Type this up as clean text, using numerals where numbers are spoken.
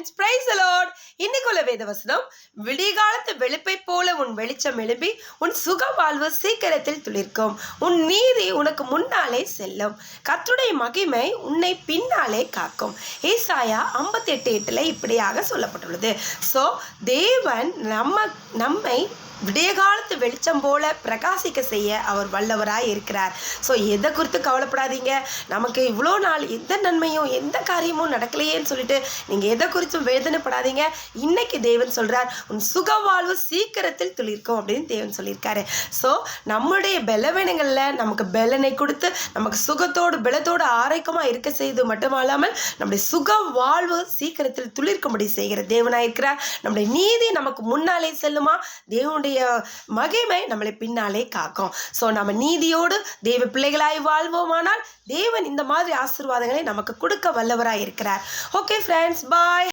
friends, praise the Lord. இன்னைக்குள்ள வேதவசனம், விடிகாலத்து வெளிப்பை போல உன் வெளிச்சம் எழும்பி உன் சுக வாழ்வு சீக்கிரத்தில் துளிர்க்கும். உன் நீதி உனக்கு முன்னாலே செல்லும். கர்த்தருடைய மகிமை உன்னை பின்னாலே காக்கும். ஏசாயா 58:8 இப்படியாக சொல்லப்பட்டுள்ளது. ஸோ தேவன் நம்மை விடியகாலத்து வெளிச்சம் போல பிரகாசிக்க செய்ய அவர் வல்லவராய் இருக்கிறார். ஸோ எதை குறித்து கவலைப்படாதீங்க. நமக்கு இவ்வளோ நாள் எந்த நன்மையும் எந்த காரியமும் நடக்கலையேன்னு சொல்லிட்டு நீங்கள் எதை குறித்தும் வேதனைப்படாதீங்க. இன்னைக்கு தேவன் சொல்கிறார், உன் சுக வாழ்வு சீக்கிரத்தில் துளிர்க்கும் அப்படின்னு தேவன் சொல்லியிருக்காரு. ஸோ நம்முடைய பலவீனங்களில் நமக்கு பலனை கொடுத்து நமக்கு சுகத்தோடு பலத்தோடு ஆரோக்கியமாக இருக்க செய்து மட்டுமல்லாமல் நம்முடைய சுக வாழ்வு சீக்கிரத்தில் துளிர்க்கும்படி செய்கிற தேவனாக இருக்கிறார். நம்முடைய நீதி நமக்கு முன்னாலே செல்லுமா, தேவனுடைய மகிமை நம்மளை பின்னாலே காக்கும். ஸோ நம்ம நீதியோடு தேவ பிள்ளைகளாய் வாழ்வோமானால் தேவன் இந்த மாதிரி ஆசீர்வாதங்களை நமக்கு கொடுக்க வல்லவராய் இருக்கிறார். ஓகே ஃப்ரெண்ட்ஸ், பாய்.